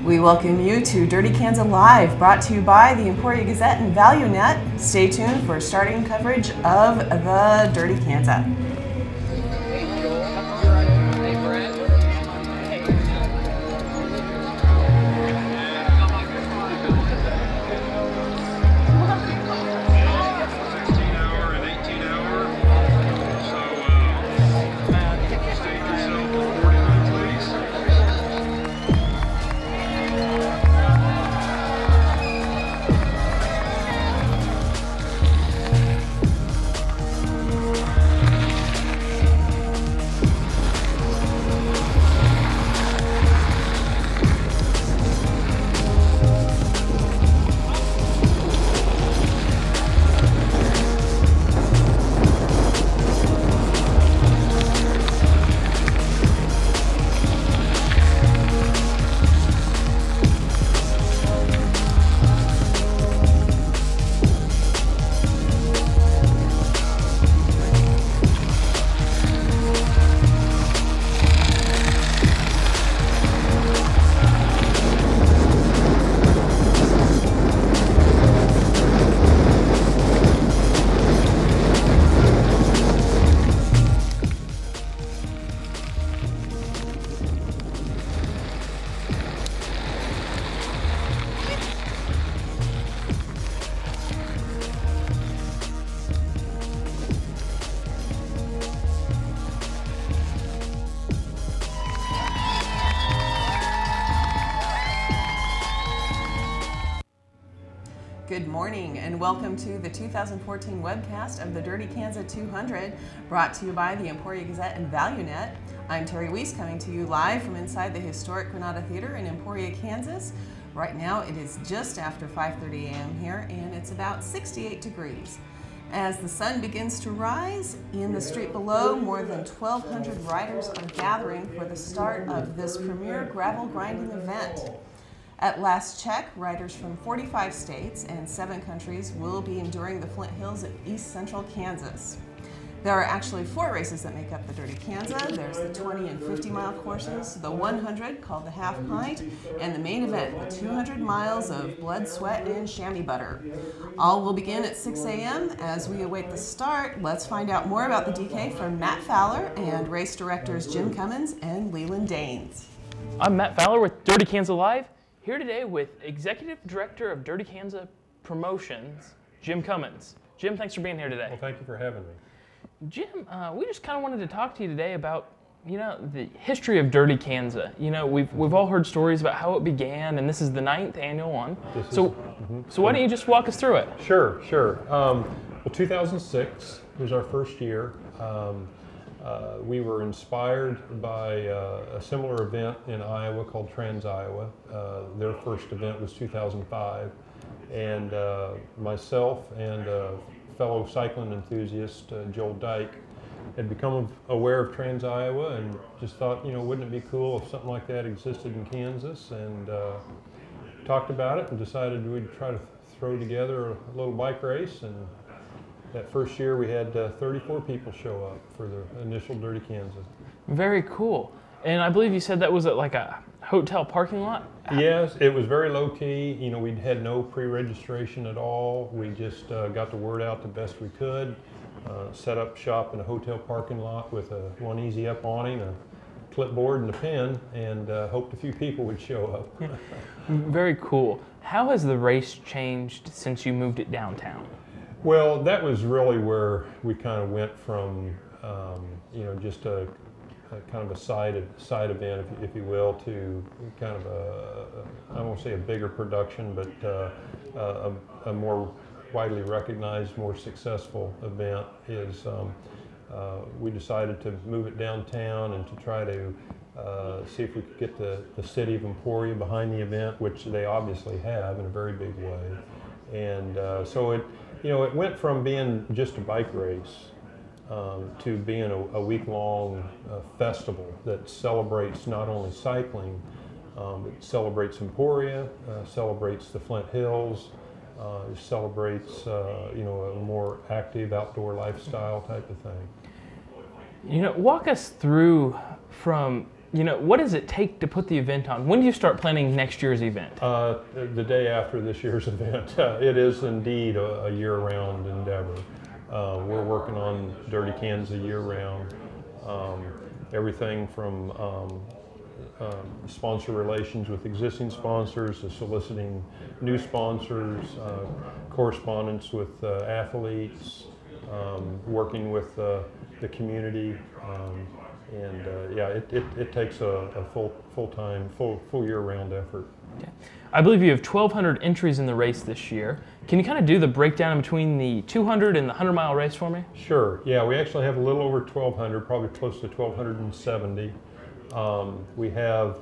We welcome you to Dirty Kanza Live, brought to you by the Emporia Gazette and ValuNet. Stay tuned for starting coverage of the Dirty Kanza. Good morning and welcome to the 2014 webcast of the Dirty Kanza 200, brought to you by the Emporia Gazette and ValuNet. I'm Terry Weiss, coming to you live from inside the historic Granada Theater in Emporia, Kansas. Right now it is just after 5:30 a.m. here and it's about 68 degrees. As the sun begins to rise, in the street below, more than 1,200 riders are gathering for the start of this premier gravel grinding event. At last check, riders from 45 states and 7 countries will be enduring the Flint Hills of East Central Kansas. There are actually 4 races that make up the Dirty Kanza. There's the 20 and 50 mile courses, the 100 called the Half Pint, and the main event, the 200 miles of blood, sweat, and chamois butter. All will begin at 6 a.m. As we await the start, let's find out more about the DK from Matt Fowler and race directors Jim Cummins and Leland Danes. I'm Matt Fowler with Dirty Kanza Live. Here today with Executive Director of Dirty Kanza Promotions, Jim Cummins. Jim, thanks for being here today. Well, thank you for having me. Jim, we just kind of wanted to talk to you today about, the history of Dirty Kanza. We've all heard stories about how it began, and this is the 9th annual one. So why don't you just walk us through it? Sure. Well, 2006 was our first year. We were inspired by a similar event in Iowa called Trans-Iowa. Their first event was 2005, and myself and fellow cycling enthusiast Joel Dyke had become aware of Trans-Iowa and just thought, wouldn't it be cool if something like that existed in Kansas, and talked about it and decided we'd try to throw together a little bike race. And that first year we had 34 people show up for the initial Dirty Kanza. Very cool. And I believe you said that was at like a hotel parking lot? Yes, it was very low key. We'd had no pre-registration at all. We just got the word out the best we could, set up shop in a hotel parking lot with one easy up awning, a clipboard and a pen, and hoped a few people would show up. Very cool. How has the race changed since you moved it downtown? Well, that was really where we kind of went from, just a kind of a side event, if you will, to kind of I won't say a bigger production, but a more widely recognized, more successful event. Is we decided to move it downtown and to try to see if we could get the city of Emporia behind the event, which they obviously have in a very big way. And so it went from being just a bike race to being a week-long festival that celebrates not only cycling, but celebrates Emporia, celebrates the Flint Hills, celebrates a more active outdoor lifestyle type of thing. Walk us through from You know, what does it take to put the event on? When do you start planning next year's event? The day after this year's event. It is indeed a year-round endeavor. We're working on Dirty Kanza year-round. Everything from sponsor relations with existing sponsors to soliciting new sponsors, correspondence with athletes, working with the community. Yeah, it takes a full-time, full year-round effort. Okay. I believe you have 1,200 entries in the race this year. Can you kind of do the breakdown between the 200 and the 100-mile race for me? Sure. Yeah, we actually have a little over 1,200, probably close to 1,270. We have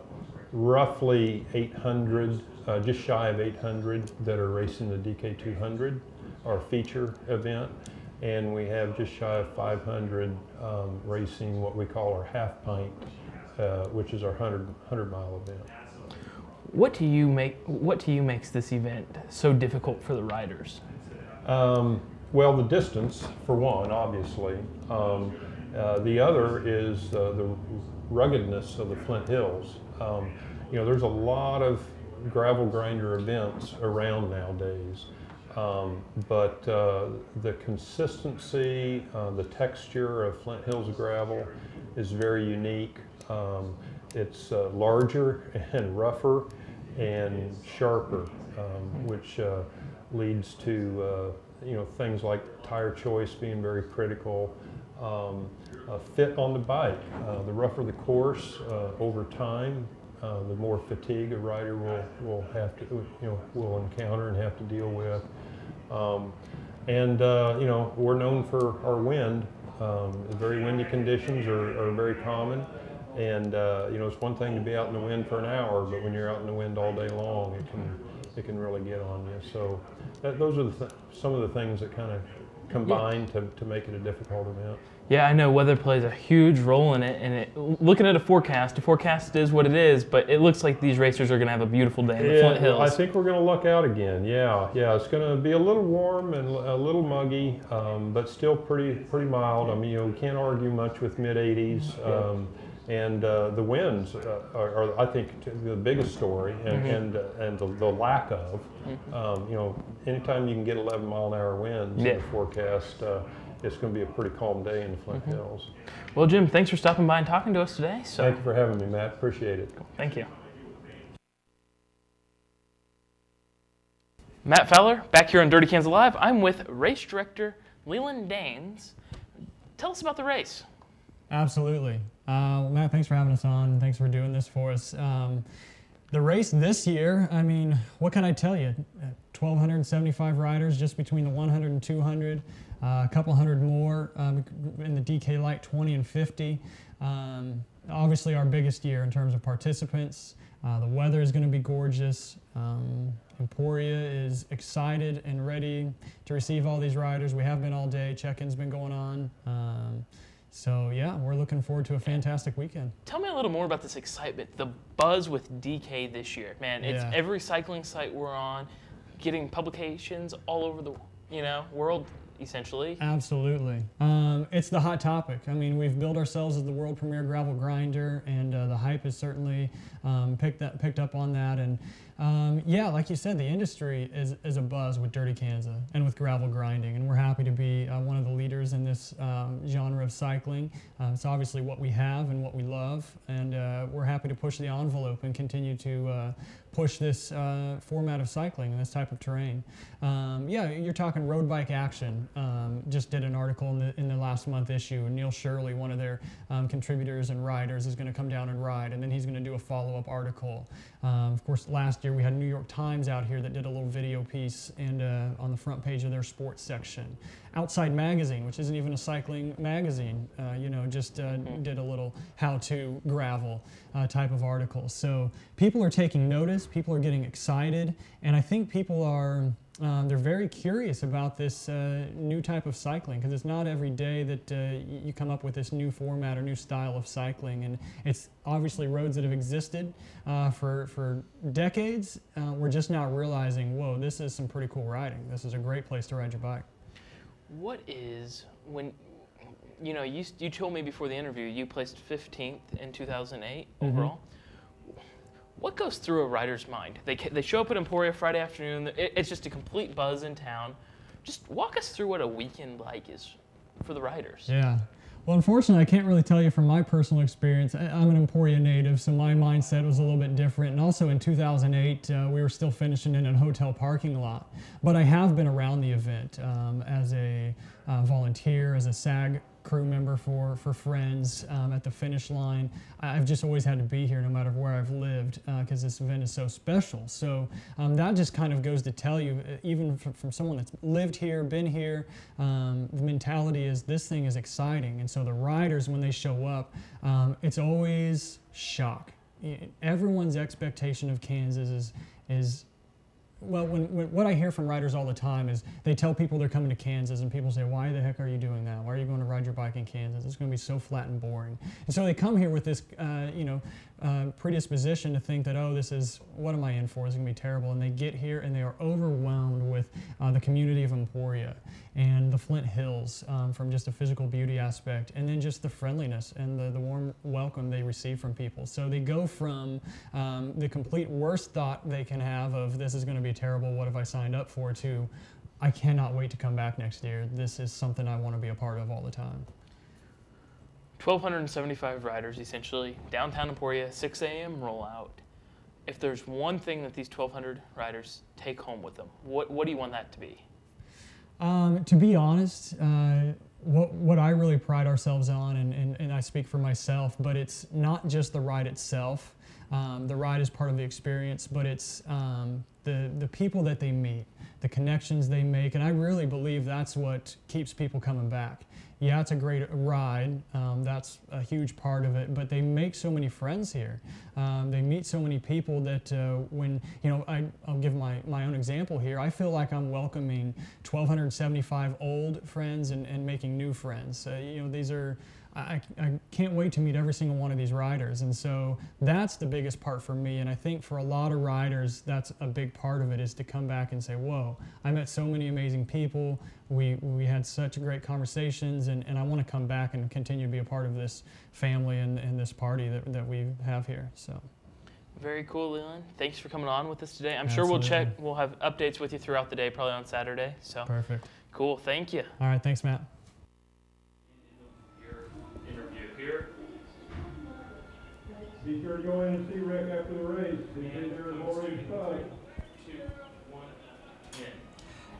roughly 800, just shy of 800 that are racing the DK200, our feature event. And we have just shy of 500 racing what we call our half pint, which is our 100-mile event. What to you makes this event so difficult for the riders? Well, the distance, for one, obviously. The other is the ruggedness of the Flint Hills. You know, there's a lot of gravel grinder events around nowadays. But the consistency, the texture of Flint Hills gravel is very unique. It's larger and rougher and sharper, which leads to you know, things like tire choice being very critical. Fit on the bike. The rougher the course, over time, the more fatigue a rider will have to, will encounter and have to deal with. You know, we're known for our wind. Very windy conditions are very common, and you know, it's one thing to be out in the wind for an hour, but when you're out in the wind all day long, it can really get on you. So those are some of the things that kind of combine to make it a difficult event. Yeah, I know weather plays a huge role in it, and looking at the forecast is what it is, but it looks like these racers are going to have a beautiful day in the Flint Hills. I think we're going to luck out again. Yeah, it's going to be a little warm and a little muggy, but still pretty mild. I mean, you know, we can't argue much with mid-80s. And the winds are, I think, the biggest story, and the lack of. You know, anytime you can get 11-mile-an-hour winds in the forecast, it's going to be a pretty calm day in the Flint Hills. Well, Jim, thanks for stopping by and talking to us today. Thank you for having me, Matt. Appreciate it. Thank you. Matt Fowler, back here on Dirty Kanza Live. I'm with race director Leland Danes. Tell us about the race. Absolutely. Matt, thanks for having us on. Thanks for doing this for us. The race this year, I mean, what can I tell you? 1,275 riders just between the 100 and 200, a couple hundred more in the DK Light 20 and 50. Obviously our biggest year in terms of participants. The weather is going to be gorgeous. Emporia is excited and ready to receive all these riders. We have been all day. Check-in's been going on. So yeah, we're looking forward to a fantastic weekend. Tell me a little more about this excitement, the buzz with DK this year. Man, it's every cycling site we're on, getting publications all over the world, essentially. Absolutely. It's the hot topic. I mean, we've billed ourselves as the world premier gravel grinder, and the hype has certainly picked up on that. And yeah, like you said, the industry is abuzz with Dirty Kanza and with gravel grinding, and we're happy to be one of the leaders in this genre of cycling. It's obviously what we have and what we love, and we're happy to push the envelope and continue to push this format of cycling and this type of terrain. Yeah, you're talking road bike action. Just did an article in the last month issue, and Neil Shirley, one of their contributors and riders, is going to come down and ride, and then he's going to do a follow-up article. Of course, last year we had New York Times out here that did a little video piece and on the front page of their sports section. Outside Magazine, which isn't even a cycling magazine, just did a little how-to gravel type of article. So people are taking notice, people are getting excited, and I think people are they're very curious about this new type of cycling, because it's not every day that you come up with this new format or new style of cycling, and it's obviously roads that have existed for decades. We're just now realizing, whoa, this is some pretty cool riding. This is a great place to ride your bike. What is, when you know, you told me before the interview you placed 15th in 2008 overall. What goes through a rider's mind? They show up at Emporia Friday afternoon. It's just a complete buzz in town. Just walk us through what a weekend like is for the riders. Yeah. Well, unfortunately, I can't really tell you from my personal experience. I'm an Emporia native, so my mindset was a little bit different. And also in 2008, we were still finishing in a hotel parking lot. But I have been around the event as a volunteer, as a SAG crew member for friends at the finish line. I've just always had to be here no matter where I've lived because this event is so special. So that just kind of goes to tell you, even from someone that's lived here, been here, the mentality is this thing is exciting. And so the riders, when they show up, it's always shock. Everyone's expectation of Kansas is well, what I hear from riders all the time is they tell people they're coming to Kansas, and people say, why the heck are you doing that? Why are you going to ride your bike in Kansas? It's going to be so flat and boring. And so they come here with this, predisposition to think that, oh, this is, what am I in for? It's going to be terrible. And they get here and they are overwhelmed with the community of Emporia and the Flint Hills from just a physical beauty aspect, and then just the friendliness and the warm welcome they receive from people. So they go from the complete worst thought they can have of this is going to be terrible, what have I signed up for, to I cannot wait to come back next year. This is something I want to be a part of all the time. 1,275 riders, essentially, downtown Emporia, 6 a.m. rollout. If there's one thing that these 1,200 riders take home with them, what do you want that to be? To be honest, what I really pride ourselves on, and I speak for myself, but it's not just the ride itself. The ride is part of the experience, but it's the people that they meet, the connections they make, and I really believe that's what keeps people coming back. Yeah, it's a great ride, that's a huge part of it, but they make so many friends here. They meet so many people that when, I'll give my own example here, I feel like I'm welcoming 1,275 old friends and making new friends. These are, I can't wait to meet every single one of these riders, and so that's the biggest part for me, and I think for a lot of riders that's a big part of it, is to come back and say, whoa, I met so many amazing people, we had such great conversations, and I want to come back and continue to be a part of this family and this party that we have here. So. Very cool, Leland. Thanks for coming on with us today. I'm Absolutely. sure we'll have updates with you throughout the day, probably on Saturday. So Perfect. Cool, thank you. All right, thanks, Matt. Be sure to join the C-Rec after the race. There's more in stock.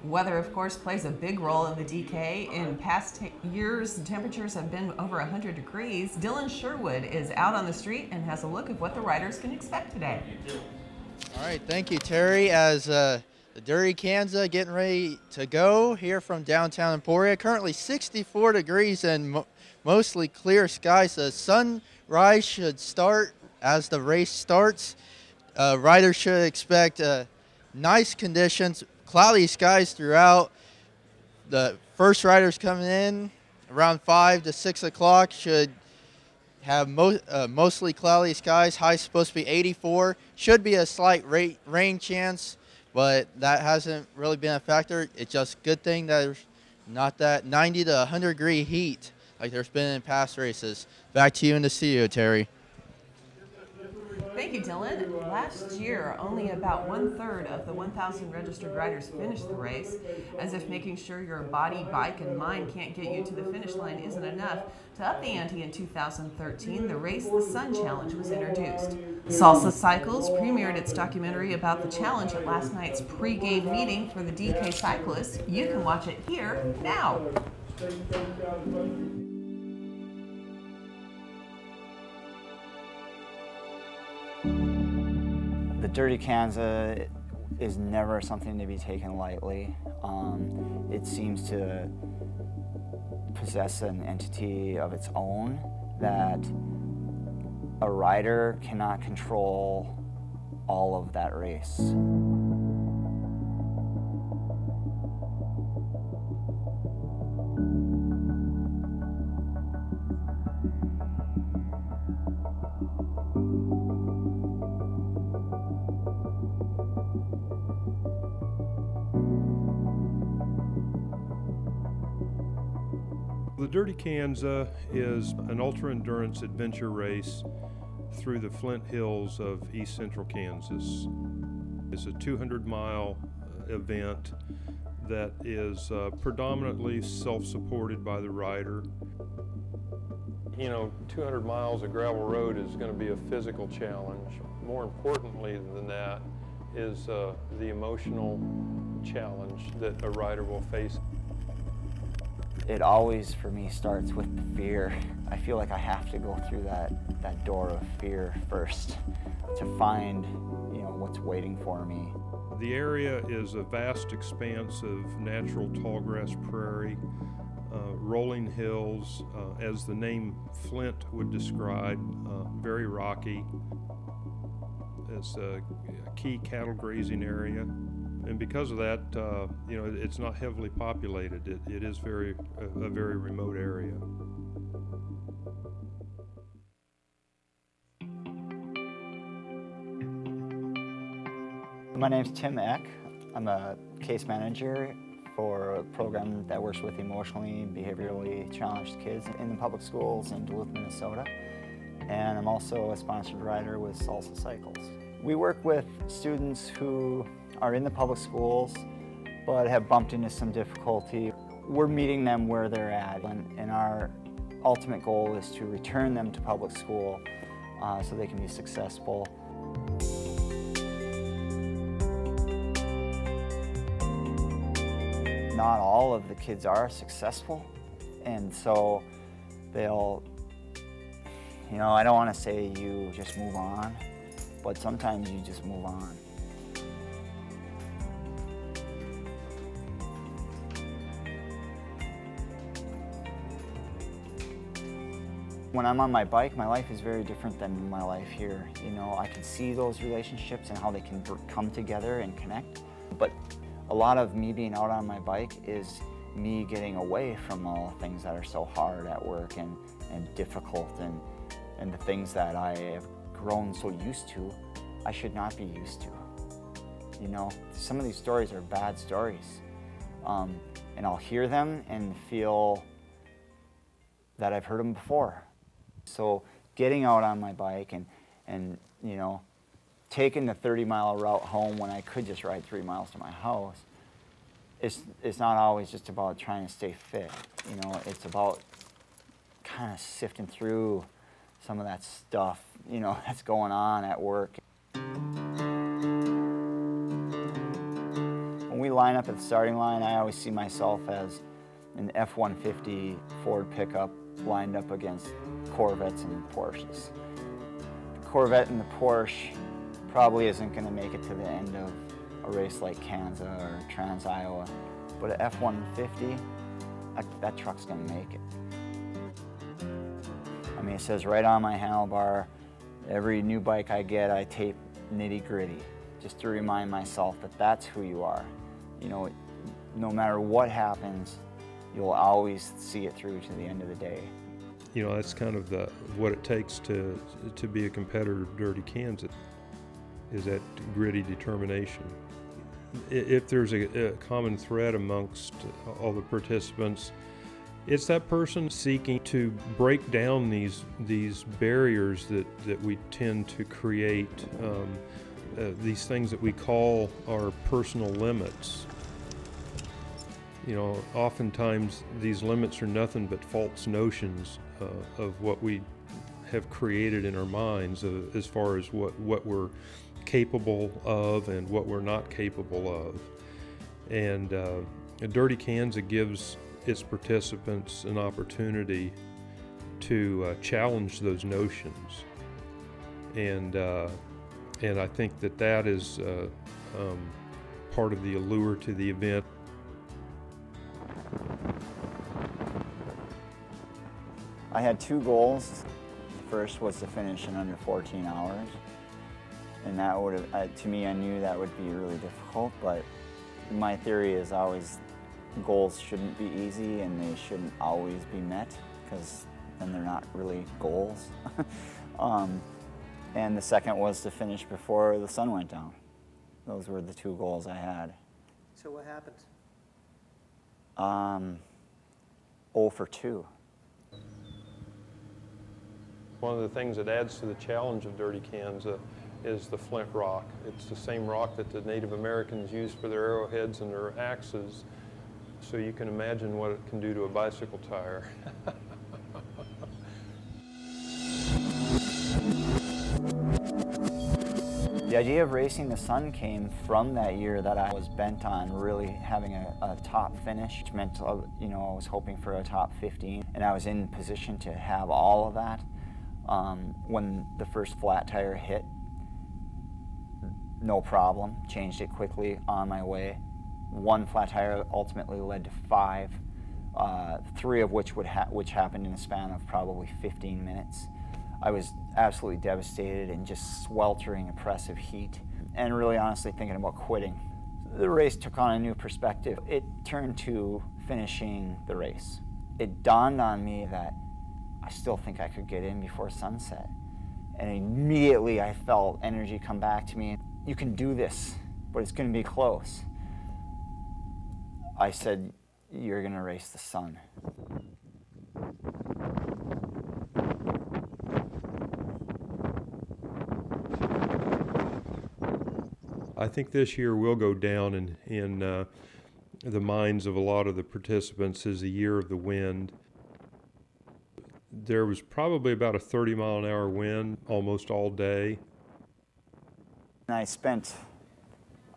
Weather, of course, plays a big role in the DK. In past years, the temperatures have been over 100 degrees. Dylan Sherwood is out on the street and has a look at what the riders can expect today. All right, thank you, Terry. As the Dirty Kanza getting ready to go here from downtown Emporia. Currently 64 degrees and mostly clear skies. The sunrise should start as the race starts. Riders should expect nice conditions, cloudy skies throughout. The first riders coming in around 5 to 6 o'clock should have mostly cloudy skies. High supposed to be 84. Should be a slight rain chance, but that hasn't really been a factor. It's just a good thing that there's not that 90 to 100 degree heat like there's been in past races. Back to you in the studio, Terry. Thank you, Dylan. Last year, only about 1/3 of the 1,000 registered riders finished the race. As if making sure your body, bike, and mind can't get you to the finish line isn't enough, to up the ante in 2013, the Race the Sun Challenge was introduced. Salsa Cycles premiered its documentary about the challenge at last night's pre-game meeting for the DK cyclists. You can watch it here now. The Dirty Kanza is never something to be taken lightly. It seems to possess an entity of its own that a rider cannot control all of that race. The the Dirty Kanza is an ultra-endurance adventure race through the Flint Hills of East Central Kansas. It's a 200-mile event that is predominantly self-supported by the rider. You know, 200 miles of gravel road is going to be a physical challenge. More importantly than that is the emotional challenge that a rider will face. It always, for me, starts with the fear. I feel like I have to go through that door of fear first to find, you know, what's waiting for me. The area is a vast expanse of natural tallgrass prairie, rolling hills, as the name Flint would describe, very rocky. It's a key cattle grazing area. And because of that, you know, it's not heavily populated. It is a very remote area. My name's Tim Eck. I'm a case manager for a program that works with emotionally and behaviorally challenged kids in the public schools in Duluth, Minnesota. And I'm also a sponsored rider with Salsa Cycles. We work with students who are in the public schools but have bumped into some difficulty. We're meeting them where they're at, and our ultimate goal is to return them to public school so they can be successful. Not all of the kids are successful, and so they'll, you know, I don't want to say you just move on, but sometimes you just move on. When I'm on my bike, my life is very different than my life here. You know, I can see those relationships and how they can come together and connect. But a lot of me being out on my bike is me getting away from all the things that are so hard at work and difficult and the things that I have grown so used to, I should not be used to. You know, some of these stories are bad stories. And I'll hear them and feel that I've heard them before. So getting out on my bike and you know, taking the 30-mile route home when I could just ride 3 miles to my house, it's not always just about trying to stay fit. You know, it's about kind of sifting through some of that stuff, you know, that's going on at work. When we line up at the starting line, I always see myself as an F-150 Ford pickup lined up against Corvettes and Porsches. The Corvette and the Porsche probably isn't going to make it to the end of a race like Kanza or Trans-Iowa, but an F-150, that truck's going to make it. I mean, it says right on my handlebar, every new bike I get, I tape nitty-gritty, just to remind myself that that's who you are. You know, no matter what happens, you'll always see it through to the end of the day. You know, that's kind of what it takes to be a competitor of Dirty Kanza, is that gritty determination. If there's a common thread amongst all the participants, it's that person seeking to break down these barriers that we tend to create, these things that we call our personal limits. You know, oftentimes these limits are nothing but false notions of what we have created in our minds as far as what we're capable of and what we're not capable of. And Dirty Kanza gives its participants an opportunity to challenge those notions. And I think that is part of the allure to the event. I had 2 goals. The first was to finish in under 14 hours. And that would have, to me, I knew that would be really difficult, but my theory is always goals shouldn't be easy and they shouldn't always be met, because then they're not really goals. And the second was to finish before the sun went down. Those were the 2 goals I had. So what happened? 0 for 2. One of the things that adds to the challenge of Dirty Kanza is the flint rock. It's the same rock that the Native Americans used for their arrowheads and their axes. So you can imagine what it can do to a bicycle tire. The idea of racing the sun came from that year that I was bent on really having a top finish, which meant, you know, I was hoping for a top 15, and I was in position to have all of that. When the first flat tire hit, no problem, changed it quickly on my way. One flat tire ultimately led to 5, 3 of which happened in a span of probably 15 minutes. I was absolutely devastated and just sweltering oppressive heat and really honestly thinking about quitting. The race took on a new perspective. It turned to finishing the race. It dawned on me that I still think I could get in before sunset. And immediately I felt energy come back to me. You can do this, but it's going to be close. I said, you're going to race the sun. I think this year will go down in the minds of a lot of the participants as the year of the wind. There was probably about a 30-mile-an-hour wind almost all day. And I spent,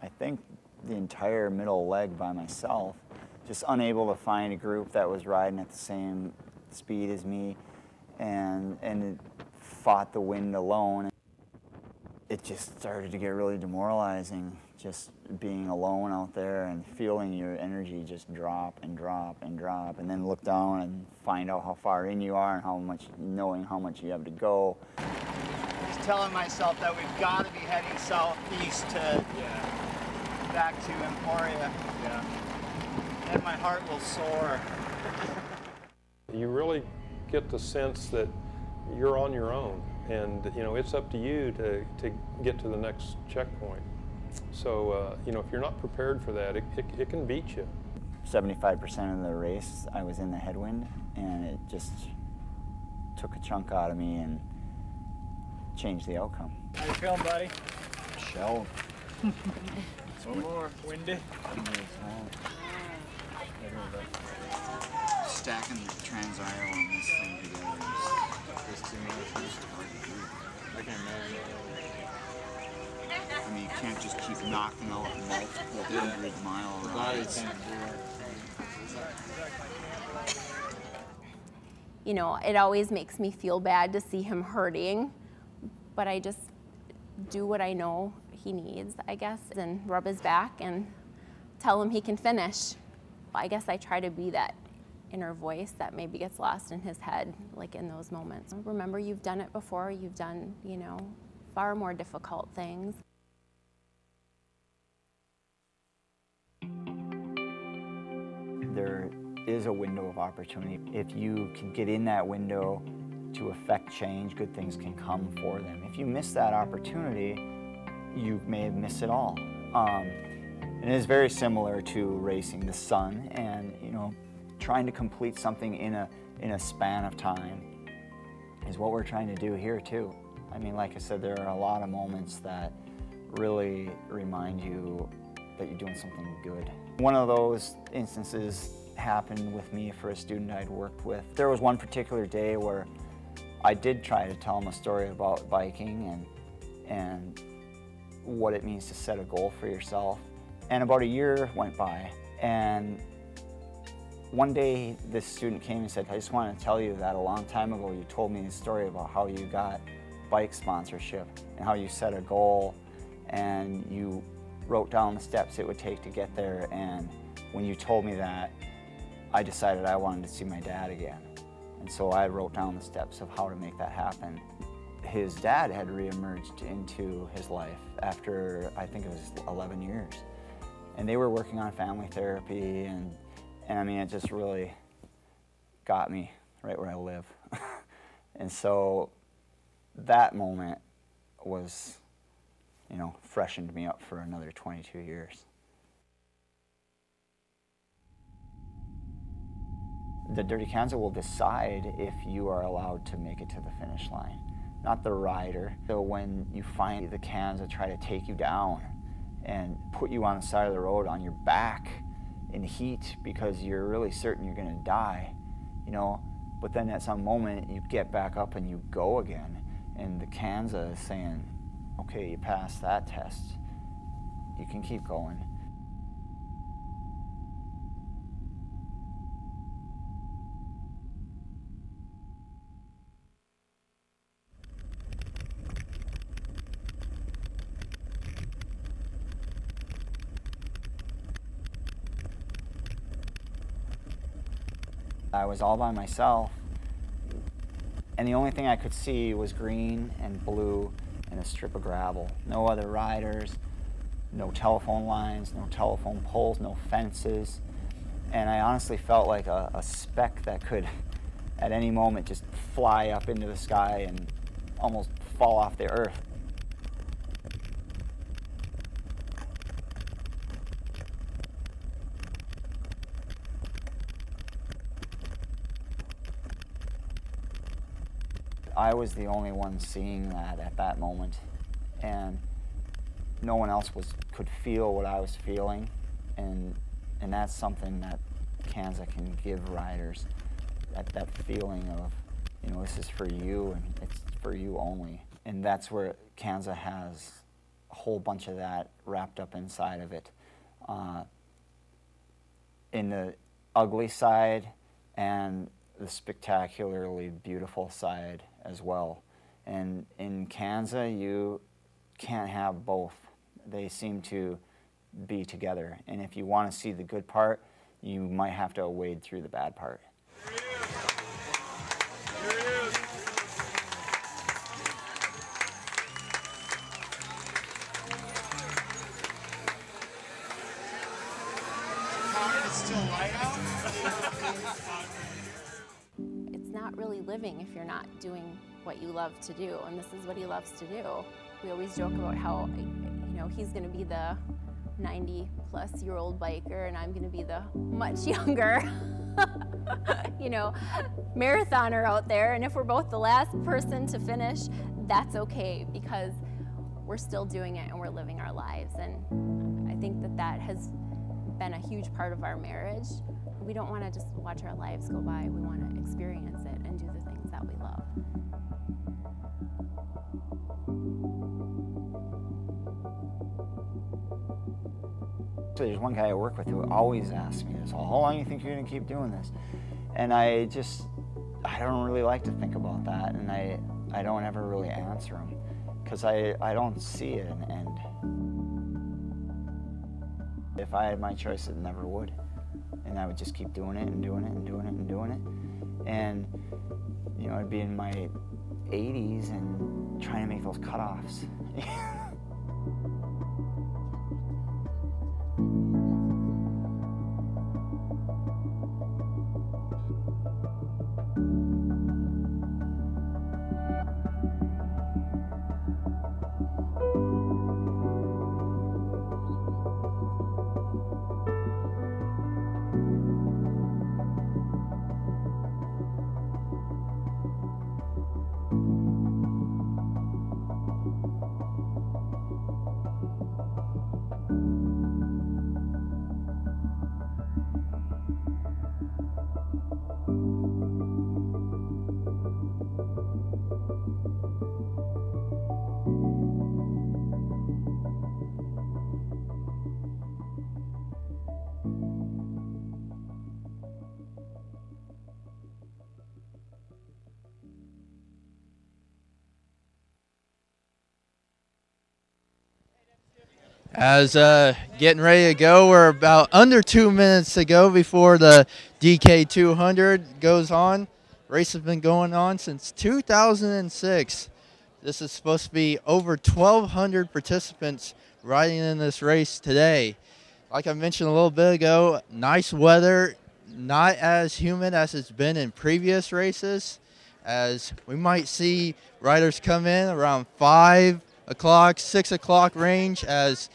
I think, the entire middle leg by myself, just unable to find a group that was riding at the same speed as me, and it fought the wind alone. It just started to get really demoralizing, just being alone out there and feeling your energy just drop and drop and drop, and then look down and find out how far in you are and knowing how much you have to go. Just telling myself that we've got to be heading southeast to back to Emporia. Yeah. And my heart will soar. You really get the sense that you're on your own. And you know, it's up to you to get to the next checkpoint. So you know, if you're not prepared for that, it can beat you. 75% of the race, I was in the headwind, and it just took a chunk out of me and changed the outcome. How you feeling, buddy? Shelled. One more. Windy. Stacking the transaisle on this thing together is to me hard to do. I can imagine. I mean, you can't just keep knocking out multiple 100-mile rides. You know, it always makes me feel bad to see him hurting, but I just do what I know he needs, I guess, and rub his back and tell him he can finish. I guess I try to be that inner voice that maybe gets lost in his head, like in those moments. Remember, you've done it before. You've done, you know, far more difficult things. There is a window of opportunity. If you can get in that window to affect change, good things can come for them. If you miss that opportunity, you may have missed it all. And it is very similar to racing the sun and, you know, trying to complete something in a span of time is what we're trying to do here too. I mean, like I said, there are a lot of moments that really remind you that you're doing something good. One of those instances happened with me for a student I'd worked with. There was one particular day where I did try to tell him a story about biking and what it means to set a goal for yourself. And about a year went by, and one day this student came and said, I just want to tell you that a long time ago you told me a story about how you got bike sponsorship and how you set a goal and you wrote down the steps it would take to get there, and when you told me that, I decided I wanted to see my dad again. And so I wrote down the steps of how to make that happen. His dad had reemerged into his life after, I think it was 11 years. And they were working on family therapy, and I mean, it just really got me right where I live. And so that moment was, you know, freshened me up for another 22 years. the Dirty Kanza will decide if you are allowed to make it to the finish line, not the rider. So when you find the Kanza try to take you down and put you on the side of the road on your back in heat because you're really certain you're going to die, you know, but then at some moment you get back up and you go again, and the Kanza is saying, okay, you passed that test, you can keep going. I was all by myself, and the only thing I could see was green and blue and a strip of gravel. No other riders, no telephone lines, no telephone poles, no fences. And I honestly felt like a speck that could, at any moment, just fly up into the sky and almost fall off the earth. I was the only one seeing that at that moment, and no one else could feel what I was feeling, and that's something that Kanza can give riders, that feeling of, you know, this is for you and it's for you only. And that's where Kanza has a whole bunch of that wrapped up inside of it, in the ugly side and the spectacularly beautiful side as well. And in Kanza, you can't have both. They seem to be together. And if you want to see the good part, you might have to wade through the bad part. There he is. There he is. It's still light out. It's not really living if you're not doing what you love to do, and this is what he loves to do. We always joke about how, you know, he's going to be the 90-plus-year-old biker, and I'm going to be the much younger, you know, marathoner out there. And if we're both the last person to finish, that's okay, because we're still doing it and we're living our lives. And I think that that has been a huge part of our marriage. We don't want to just watch our lives go by. We want to experience it and do the things that we love. So there's one guy I work with who always asks me this, how long do you think you're going to keep doing this? And I don't really like to think about that, and I don't ever really answer him, because I don't see it an end. If I had my choice, it never would. And I would just keep doing it and doing it and doing it and doing it. And, you know, I'd be in my 80s and trying to make those cutoffs. As getting ready to go, we're about under 2 minutes to go before the DK 200 goes on. Race has been going on since 2006. This is supposed to be over 1,200 participants riding in this race today. Like I mentioned a little bit ago, nice weather, not as humid as it's been in previous races, as we might see riders come in around 5 o'clock, 6 o'clock range, as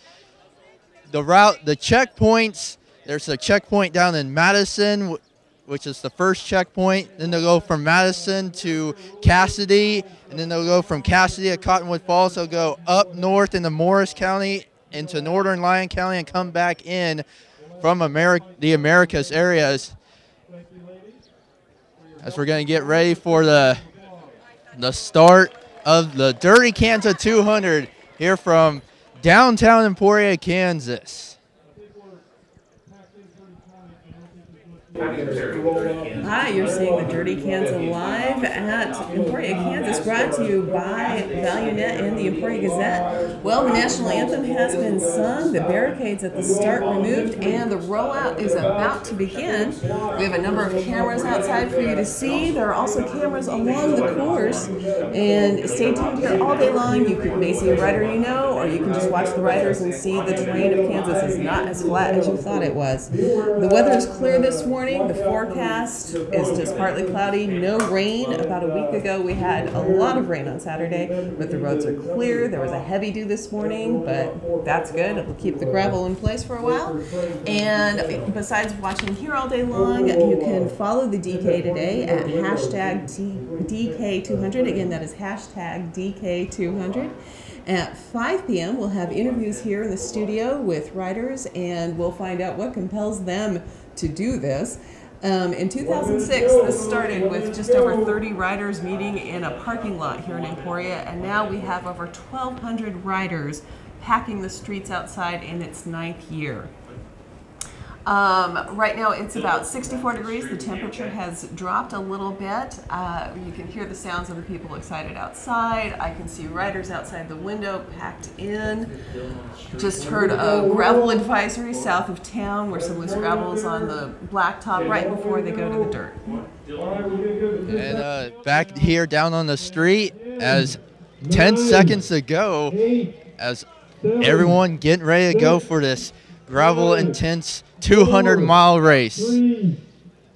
the checkpoints, there's a checkpoint down in Madison which is the first checkpoint. Then they'll go from Madison to Cassidy, and then they'll go from Cassidy to Cottonwood Falls. They'll go up north into Morris County, into northern Lyon County, and come back in from the Americas areas. As we're going to get ready for the start of the Dirty Kanza 200 here from downtown Emporia, Kansas. Hi, you're seeing the Dirty Kanza live at Emporia, Kansas, brought to you by ValuNet and the Emporia Gazette. Well, the national anthem has been sung, the barricades at the start removed, and the rollout is about to begin. We have a number of cameras outside for you to see. There are also cameras along the course, and stay tuned here all day long. You may see a rider you know, or you can just watch the riders and see the terrain of Kansas is not as flat as you thought it was. The weather is clear this morning. The forecast is just partly cloudy, no rain. About a week ago we had a lot of rain on Saturday, but the roads are clear. There was a heavy dew this morning, but that's good. It'll keep the gravel in place for a while. And besides watching here all day long, you can follow the DK today at hashtag DK200. Again, that is hashtag DK200. At 5 p.m., we'll have interviews here in the studio with riders, and we'll find out what compels them to do this. In 2006, this started with just over 30 riders meeting in a parking lot here in Emporia, and now we have over 1,200 riders packing the streets outside in its 9th year. Right now it's about 64 degrees. The temperature has dropped a little bit. You can hear the sounds of the people excited outside. I can see riders outside the window packed in. Just heard a gravel advisory south of town where some loose gravel is on the blacktop right before they go to the dirt. And back here down on the street, as 10 seconds ago, as everyone getting ready to go for this gravel intense 200-mile race. 3,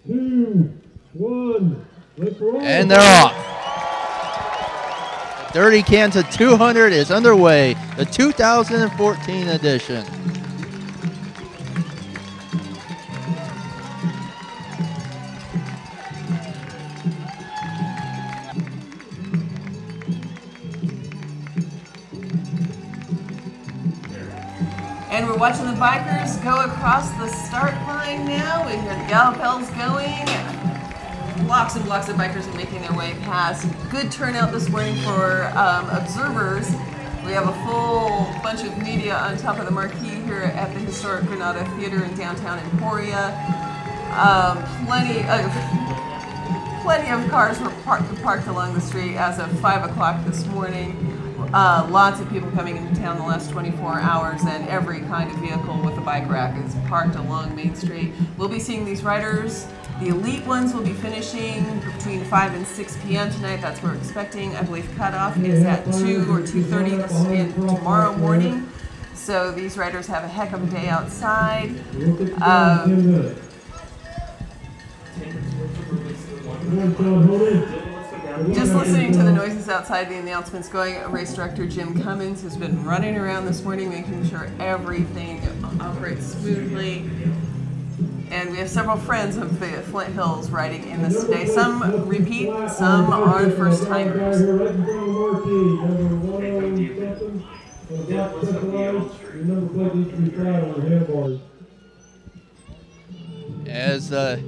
2, 1, let's roll. And they're off. Dirty Kanza 200 is underway, the 2014 edition. And we're watching the bikers go across the start line now. We hear the gallop bells going. Blocks and blocks of bikers are making their way past. Good turnout this morning for observers. We have a full bunch of media on top of the marquee here at the historic Granada Theater in downtown Emporia. Plenty of cars were parked along the street as of 5 o'clock this morning. Lots of people coming into town the last 24 hours, and every kind of vehicle with a bike rack is parked along Main Street. We'll be seeing these riders. The elite ones will be finishing between 5 and 6 p.m. tonight. That's what we're expecting. I believe cutoff is at 2 or 2:30 tomorrow morning. So these riders have a heck of a day outside. Just listening to the noises outside, the announcements going, race director Jim Cummins has been running around this morning making sure everything operates smoothly. And we have several friends of the Flint Hills riding in this today. Some repeat, some are first timers. As the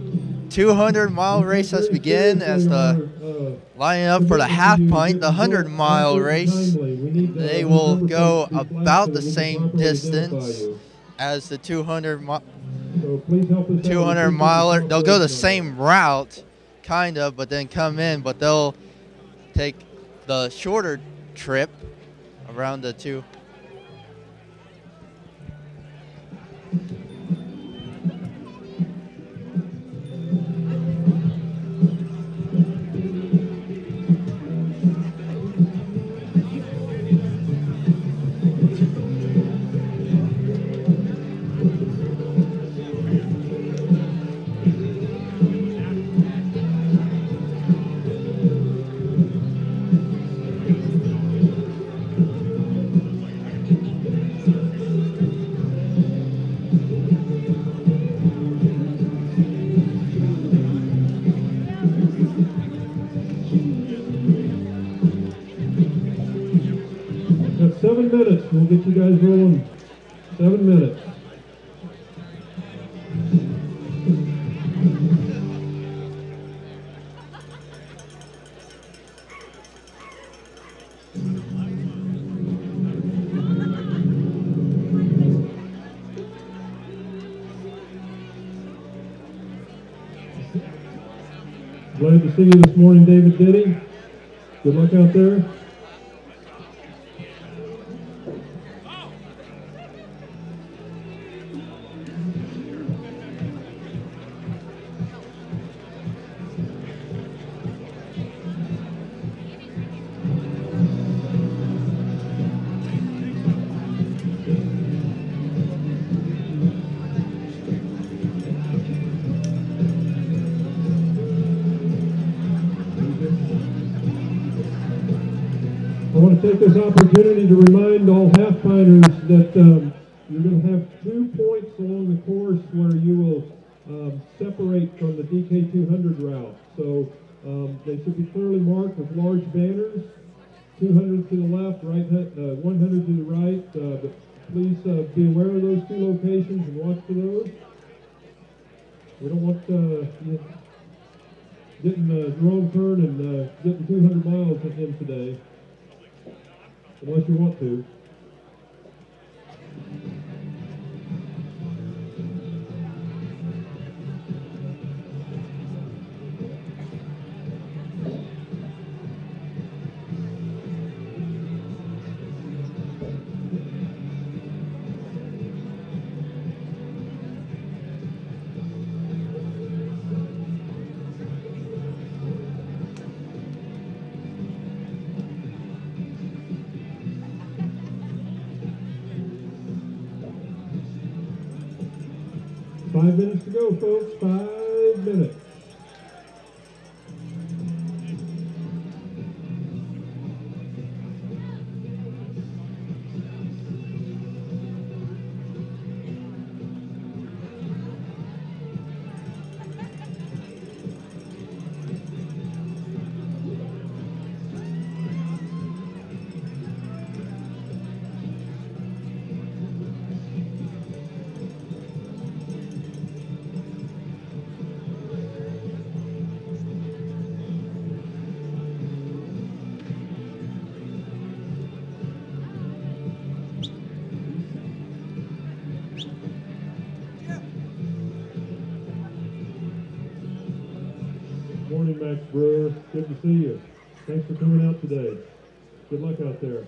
200-mile race has begun, as the lining up for the half pint, the 100-mile race, they will go about the same distance as the 200-miler. They'll go the same route, kind of, but then come in, but they'll take the shorter trip around the two. 7 minutes. We'll get you guys rolling. 7 minutes. Glad to see you this morning, David Diddy. Good luck out there. I want to take this opportunity to remind all half-piners that you're going to have 2 points along the course where you will separate from the DK200 route. So they should be clearly marked with large banners, 200 to the left, 100 to the right. But please be aware of those 2 locations and watch for those. We don't want getting the wrong turn and getting 200 miles in today. Unless you want to. Five minutes to go, folks. 5 minutes. Morning, Max Brewer. Good to see you. Thanks for coming out today. Good luck out there.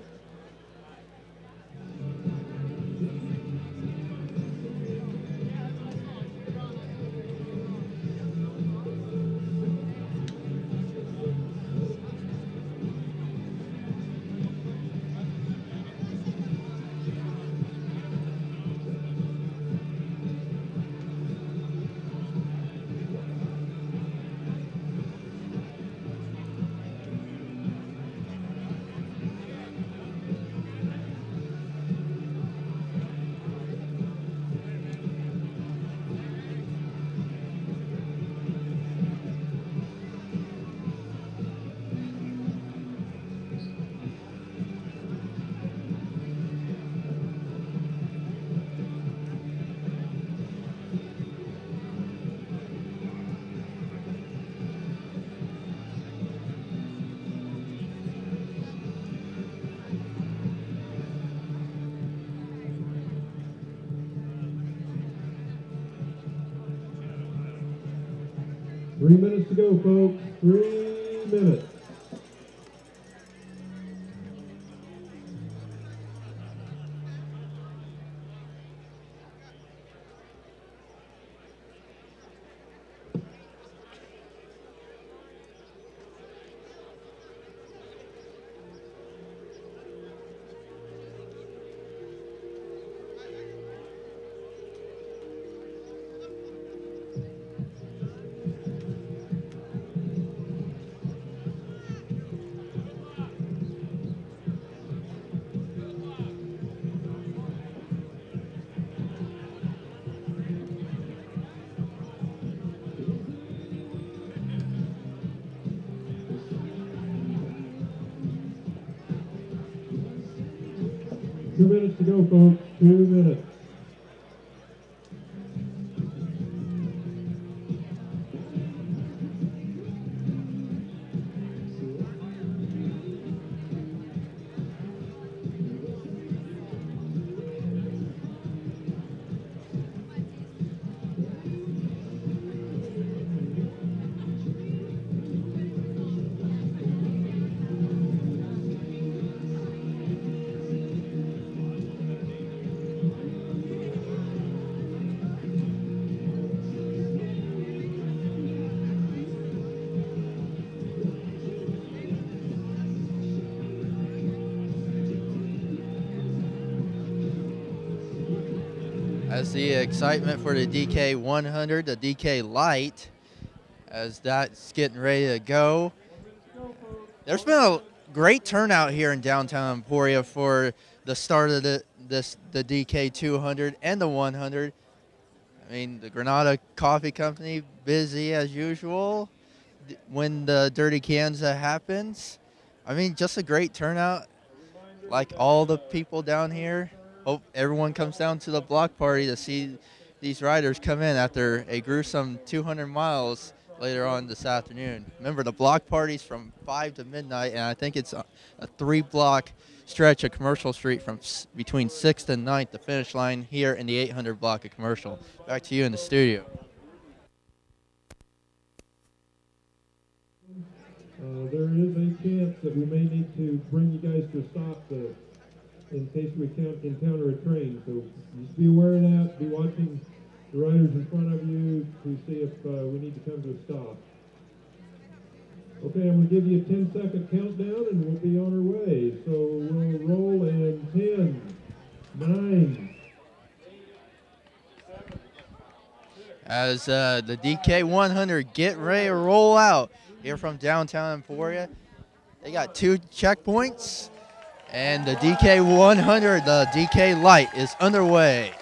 Three minutes to go, folks. 3 minutes. 2 minutes to go, folks. 2 minutes. As the excitement for the DK 100, the DK Light, as that's getting ready to go. There's been a great turnout here in downtown Emporia for the start of the DK 200 and the 100. I mean, the Granada Coffee Company busy as usual when the Dirty Kanza happens. I mean, just a great turnout, like all the people down here. Hope everyone comes down to the block party to see these riders come in after a gruesome 200 miles later on this afternoon. Remember, the block party's from 5 to midnight, and I think it's a 3-block stretch of Commercial Street from between 6th and 9th, the finish line here in the 800 block of Commercial. Back to you in the studio. There is a chance that we may need to bring you guys to a stop in case we encounter a train. So just be aware of that. Be watching the riders in front of you to see if we need to come to a stop. Okay, I'm going to give you a 10-second countdown and we'll be on our way. So we'll roll in 10, 9. As the DK 100 get ready to roll out here from downtown Emporia. They got 2 checkpoints, and the DK 100, the DK Light, is underway.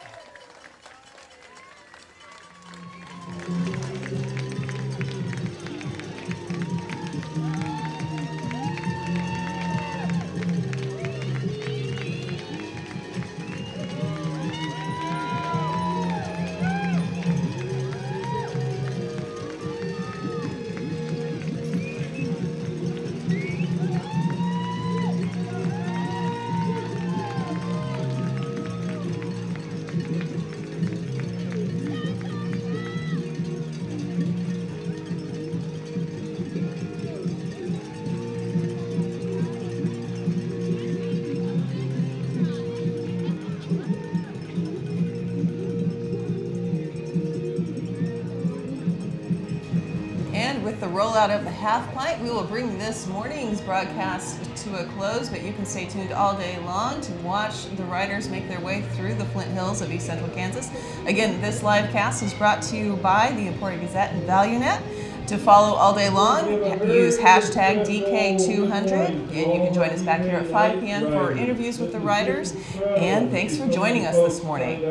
With the rollout of the half pint, we will bring this morning's broadcast to a close, but you can stay tuned all day long to watch the riders make their way through the Flint Hills of East Central Kansas. Again, this live cast is brought to you by the Emporia Gazette and ValuNet. To follow all day long, use hashtag DK200, and you can join us back here at 5 p.m. for interviews with the riders. And thanks for joining us this morning. We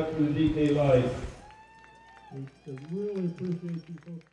really appreciate you folks.